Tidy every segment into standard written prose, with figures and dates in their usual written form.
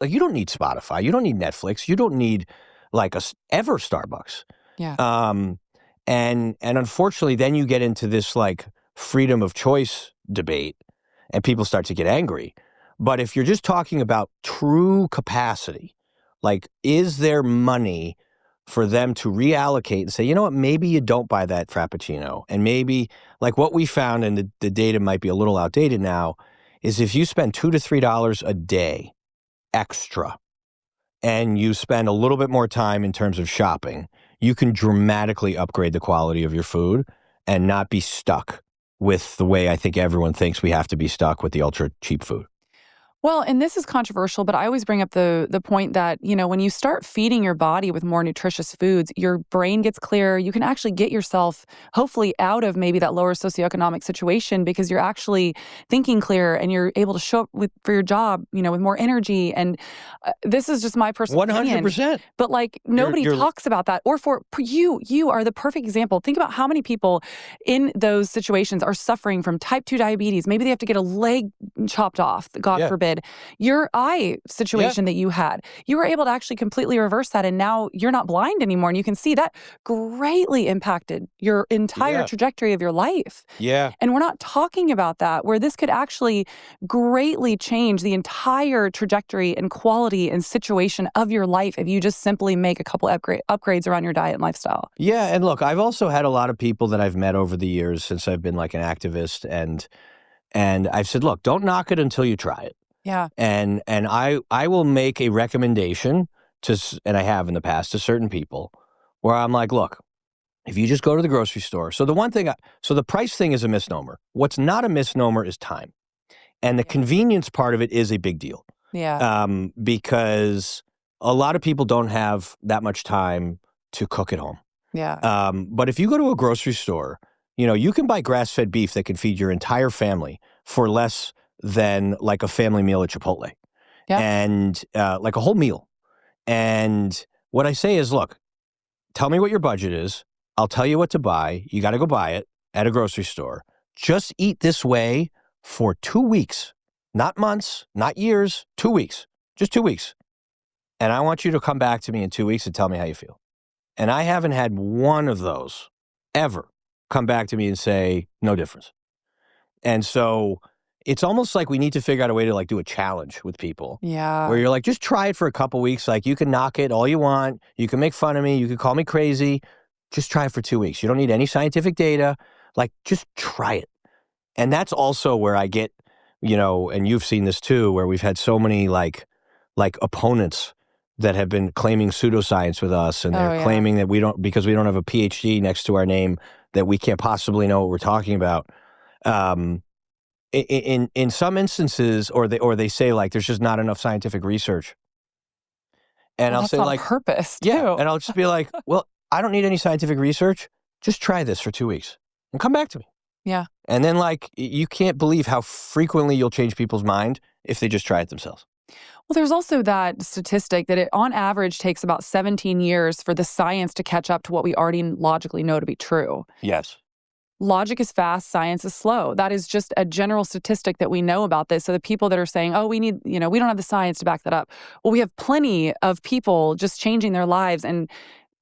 like, you don't need Spotify. You don't need Netflix. You don't need like ever Starbucks. Yeah. And unfortunately, then you get into this like freedom of choice debate and people start to get angry. But if you're just talking about true capacity, like, is there money for them to reallocate and say, you know what, maybe you don't buy that Frappuccino. And maybe, like what we found, and the data might be a little outdated now, is if you spend $2 to $3 a day extra and you spend a little bit more time in terms of shopping, you can dramatically upgrade the quality of your food and not be stuck with the way I think everyone thinks we have to be stuck with the ultra cheap food. Well, and this is controversial, but I always bring up the point that, when you start feeding your body with more nutritious foods, your brain gets clearer. You can actually get yourself, hopefully, out of maybe that lower socioeconomic situation because you're actually thinking clearer and you're able to show up for your job, with more energy. And this is just my personal 100%. opinion. But like nobody talks about that. Or for you are the perfect example. Think about how many people in those situations are suffering from type 2 diabetes. Maybe they have to get a leg chopped off, God forbid. Your eye situation that you had, you were able to actually completely reverse that. And now you're not blind anymore. And you can see that greatly impacted your entire trajectory of your life. Yeah. And we're not talking about that, where this could actually greatly change the entire trajectory and quality and situation of your life if you just simply make a couple upgrades around your diet and lifestyle. Yeah. And look, I've also had a lot of people that I've met over the years since I've been like an activist. And I've said, look, don't knock it until you try it. Yeah. And I will make a recommendation and I have in the past, to certain people where I'm like, look, if you just go to the grocery store. So the price thing is a misnomer. What's not a misnomer is time. And the convenience part of it is a big deal. Yeah. Because a lot of people don't have that much time to cook at home. Yeah. But if you go to a grocery store, you can buy grass-fed beef that can feed your entire family for less than like a family meal at Chipotle. Yeah. And like a whole meal. And what I say is, look, tell me what your budget is. I'll tell you what to buy. You got to go buy it at a grocery store. Just eat this way for 2 weeks, not months, not years, 2 weeks, just 2 weeks. And I want you to come back to me in 2 weeks and tell me how you feel. And I haven't had one of those ever come back to me and say, no difference. And so it's almost like we need to figure out a way to like do a challenge with people. Yeah. Where you're like, just try it for a couple weeks. Like, you can knock it all you want. You can make fun of me. You can call me crazy. Just try it for 2 weeks. You don't need any scientific data. Like, just try it. And that's also where I get, and you've seen this too, where we've had so many like opponents that have been claiming pseudoscience with us. And they're claiming that because we don't have a PhD next to our name, that we can't possibly know what we're talking about. In some instances, or they say like there's just not enough scientific research, and I'll that's say on like purpose too. and I'll just be like, well, I don't need any scientific research. Just try this for 2 weeks and come back to me. Yeah. And then like you can't believe how frequently you'll change people's mind if they just try it themselves. Well, there's also that statistic that it on average takes about 17 years for the science to catch up to what we already logically know to be true. Yes. Logic is fast, science is slow. That is just a general statistic that we know about this. So the people that are saying, oh, we don't have the science to back that up. Well, we have plenty of people just changing their lives and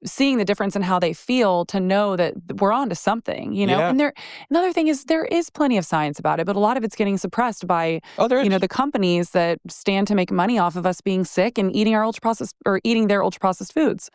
seeing the difference in how they feel to know that we're on to something, Yeah. And another thing is there is plenty of science about it, but a lot of it's getting suppressed by, the companies that stand to make money off of us being sick and eating their ultra-processed foods.